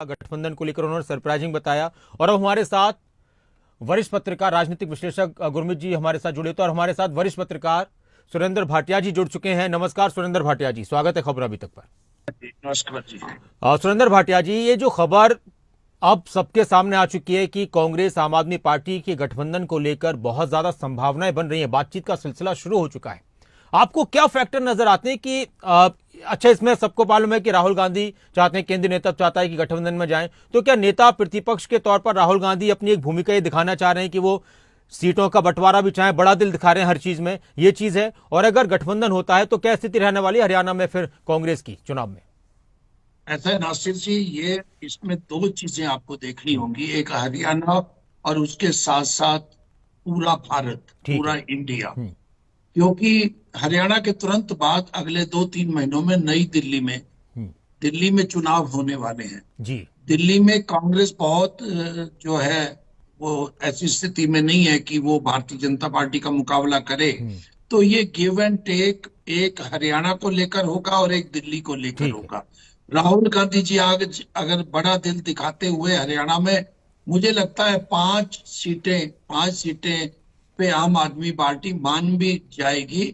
गठबंधन को लेकर उन्होंने सरप्राइजिंग बताया। और अब हमारे साथ वरिष्ठ पत्रकार, राजनीतिक विश्लेषक गुरमीत जी हमारे साथ जुड़े थे और हमारे साथ वरिष्ठ पत्रकार सुरेंद्र भाटिया जी जुड़ चुके हैं। नमस्कार सुरेंद्र भाटिया जी, स्वागत है खबर अभी तक पर। नमस्कार जी। सुरेंद्र भाटिया जी, ये जो खबर अब सबके सामने आ चुकी है कि कांग्रेस आम आदमी पार्टी के गठबंधन को लेकर बहुत ज्यादा संभावनाएं बन रही हैं, बातचीत का सिलसिला शुरू हो चुका है। आपको क्या फैक्टर नजर आते हैं कि अच्छा, इसमें सबको मालूम है कि राहुल गांधी चाहते हैं, केंद्रीय नेतृत्व चाहता है कि गठबंधन में जाएं, तो क्या नेता प्रतिपक्ष के तौर पर राहुल गांधी अपनी एक भूमिका ये दिखाना चाह रहे हैं कि वो सीटों का बंटवारा भी चाहे, बड़ा दिल दिखा रहे हैं हर चीज में, ये चीज है। और अगर गठबंधन होता है तो क्या स्थिति रहने वाली है हरियाणा में फिर कांग्रेस की चुनाव में? ऐसा है नासिर जी, ये इसमें दो चीजें आपको देखनी होंगी, एक हरियाणा और उसके साथ साथ पूरा भारत, पूरा इंडिया। क्योंकि हरियाणा के तुरंत बाद अगले 2-3 महीनों में नई दिल्ली में चुनाव होने वाले हैं जी। दिल्ली में कांग्रेस बहुत जो है वो ऐसी स्थिति में नहीं है कि वो भारतीय जनता पार्टी का मुकाबला करे। तो ये गिव एंड टेक एक हरियाणा को लेकर होगा और एक दिल्ली को लेकर होगा। राहुल गांधी जी आज अगर बड़ा दिल दिखाते हुए हरियाणा में, मुझे लगता है 5 सीटें पे आम आदमी पार्टी मान भी जाएगी।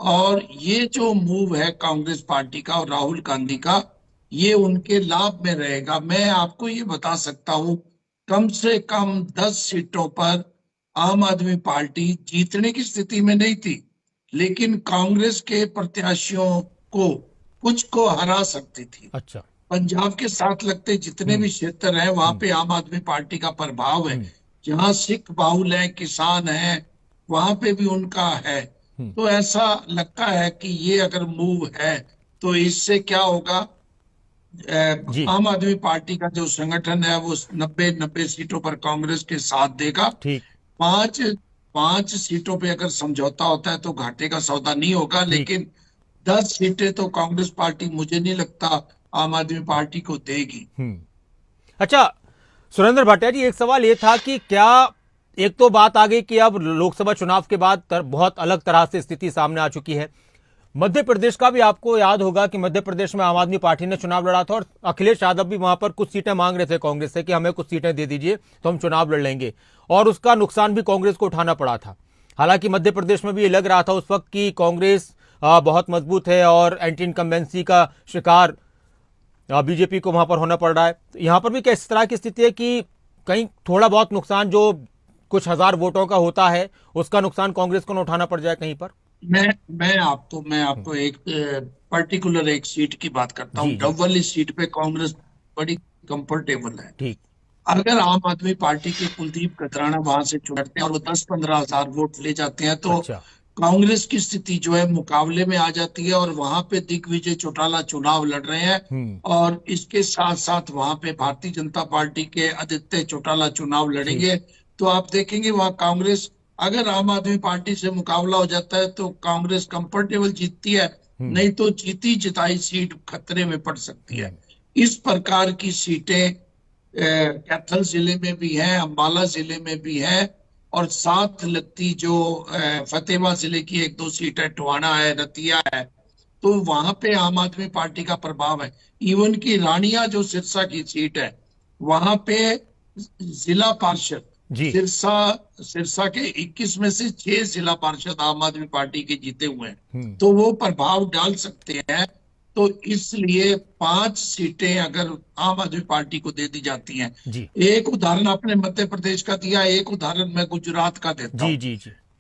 और ये जो मूव है कांग्रेस पार्टी का और राहुल गांधी का, ये उनके लाभ में रहेगा। मैं आपको ये बता सकता हूँ, कम से कम 10 सीटों पर आम आदमी पार्टी जीतने की स्थिति में नहीं थी, लेकिन कांग्रेस के प्रत्याशियों को कुछ को हरा सकती थी। अच्छा। पंजाब के साथ लगते जितने भी क्षेत्र हैं वहां पे आम आदमी पार्टी का प्रभाव है। जहां सिख बाहुल है, किसान है, वहां पे भी उनका है। तो ऐसा लगता है कि ये अगर मूव है तो इससे क्या होगा, आम आदमी पार्टी का जो संगठन है वो 90 सीटों पर कांग्रेस के साथ देगा। पांच सीटों पे अगर समझौता होता है तो घाटे का सौदा नहीं होगा, लेकिन 10 सीटें तो कांग्रेस पार्टी मुझे नहीं लगता आम आदमी पार्टी को देगी। अच्छा सुरेंद्र भाटिया जी, एक सवाल ये था कि क्या एक तो बात आ गई कि अब लोकसभा चुनाव के बाद बहुत अलग तरह से स्थिति सामने आ चुकी है। मध्य प्रदेश का भी आपको याद होगा कि मध्य प्रदेश में आम आदमी पार्टी ने चुनाव लड़ा था और अखिलेश यादव भी वहां पर कुछ सीटें मांग रहे थे कांग्रेस से कि हमें कुछ सीटें दे दीजिए तो हम चुनाव लड़ लेंगे, और उसका नुकसान भी कांग्रेस को उठाना पड़ा था। हालांकि मध्य प्रदेश में भी ये लग रहा था उस वक्त कि कांग्रेस बहुत मजबूत है और एंटी इनकम्बेंसी का शिकार बीजेपी को वहां पर होना पड़ रहा है। यहां पर भी क्या इस तरह की स्थिति है कि कहीं थोड़ा बहुत नुकसान जो कुछ हजार वोटों का होता है उसका नुकसान कांग्रेस को न उठाना पड़ जाए कहीं पर? मैं आपको एक पर्टिकुलर एक सीट की बात करता हूँ। डबल सीट पे कांग्रेस बड़ी कंफर्टेबल है। ठीक। अगर आम आदमी पार्टी के कुलदीप कतराना वहां से चुनते हैं और वो 10-15 हजार वोट ले जाते हैं तो कांग्रेस की स्थिति जो है मुकाबले में आ जाती है और वहां पे दिग्विजय चौटाला चुनाव लड़ रहे हैं और इसके साथ साथ वहां पे भारतीय जनता पार्टी के आदित्य चौटाला चुनाव लड़ेंगे। तो आप देखेंगे वहां कांग्रेस, अगर आम आदमी पार्टी से मुकाबला हो जाता है तो कांग्रेस कंफर्टेबल जीतती है, नहीं तो जीती जिताई सीट खतरे में पड़ सकती है। इस प्रकार की सीटें कैथल जिले में भी है, अंबाला जिले में भी है, और साथ लगती जो फतेहाबाद जिले की 1-2 सीट है, टोहाना है, रतिया है, तो वहां पे आम आदमी पार्टी का प्रभाव है। इवन की रानिया जो सिरसा की सीट है, वहां पे जिला पार्षद सिरसा के 21 में से 6 जिला पार्षद आम आदमी पार्टी के जीते हुए हैं, तो वो प्रभाव डाल सकते हैं। तो इसलिए 5 सीटें अगर आम आदमी पार्टी को दे दी जाती हैं, एक उदाहरण आपने मध्य प्रदेश का दिया, एक उदाहरण मैं गुजरात का देता हूँ।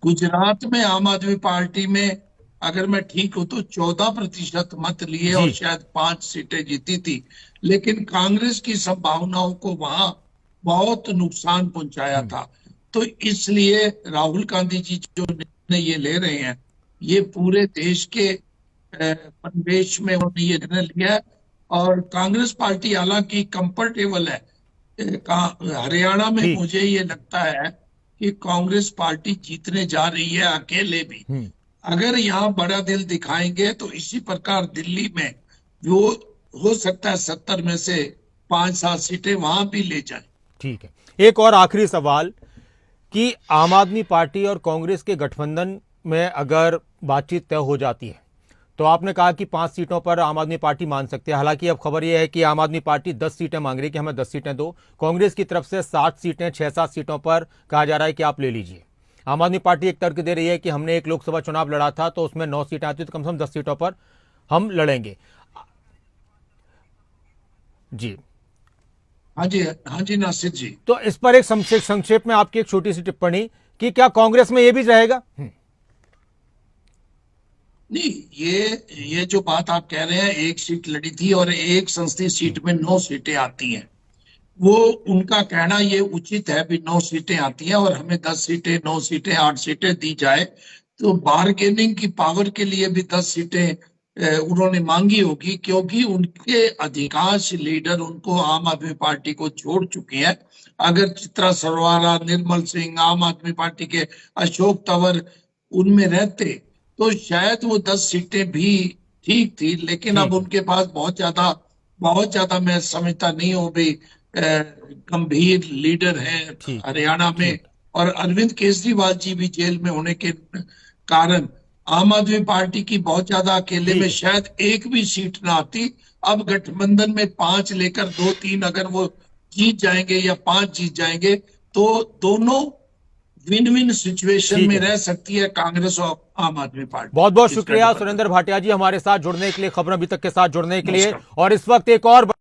गुजरात में आम आदमी पार्टी में अगर मैं ठीक हूं तो 14% मत लिए और शायद 5 सीटें जीती थी, लेकिन कांग्रेस की संभावनाओं को वहां बहुत नुकसान पहुंचाया था। तो इसलिए राहुल गांधी जी जो निर्णय ये ले रहे हैं, ये पूरे देश के परिवेश में उन्होंने ये निर्णय लिया है। और कांग्रेस पार्टी हालांकि कंफर्टेबल है हरियाणा में, मुझे ये लगता है कि कांग्रेस पार्टी जीतने जा रही है अकेले भी। अगर यहाँ बड़ा दिल दिखाएंगे तो इसी प्रकार दिल्ली में वो हो सकता है 70 में से 5-7 सीटें वहां भी ले जाए। ठीक है, एक और आखिरी सवाल कि आम आदमी पार्टी और कांग्रेस के गठबंधन में अगर बातचीत तय हो जाती है तो आपने कहा कि 5 सीटों पर आम आदमी पार्टी मान सकती है। हालांकि अब खबर यह है कि आम आदमी पार्टी 10 सीटें मांग रही है कि हमें 10 सीटें दो। कांग्रेस की तरफ से 60 सीटें 6-7 सीटों पर कहा जा रहा है कि आप ले लीजिए। आम आदमी पार्टी एक तर्क दे रही है कि हमने एक लोकसभा चुनाव लड़ा था तो उसमें 9 सीटें आती तो कम से कम 10 सीटों पर हम लड़ेंगे। जी हाँ जी नासिर जी। तो इस पर एक संक्षेप में आपकी एक छोटी सी टिप्पणी कि क्या कांग्रेस में यह भी रहेगा? नहीं, ये जो बात आप कह रहे हैं, एक सीट लड़ी थी और एक संसदीय सीट में 9 सीटें आती हैं, वो उनका कहना ये उचित है भी 9 सीटें आती हैं और हमें 10 सीटें 9 सीटें 8 सीटें दी जाए, तो बार्गेनिंग की पावर के लिए भी 10 सीटें उन्होंने मांगी होगी, क्योंकि उनके अधिकांश लीडर उनको आम आदमी पार्टी को छोड़ चुके हैं। अगर चित्रा सरवारा, निर्मल सिंह, आम आदमी पार्टी के अशोक तंवर उनमें रहते तो शायद वो 10 सीटें भी ठीक थी, लेकिन अब उनके पास बहुत ज्यादा मैं समझता नहीं हूँ भी गंभीर लीडर है हरियाणा में, और अरविंद केजरीवाल जी भी जेल में होने के कारण आम आदमी पार्टी की बहुत ज्यादा अकेले में शायद एक भी सीट ना आती। अब गठबंधन में 5 लेकर 2-3 अगर वो जीत जाएंगे या 5 जीत जाएंगे तो दोनों विन विन सिचुएशन में रह सकती है कांग्रेस और आम आदमी पार्टी। बहुत बहुत शुक्रिया सुरेंद्र भाटिया जी हमारे साथ जुड़ने के लिए, खबर अभी तक के साथ जुड़ने के लिए। और इस वक्त एक और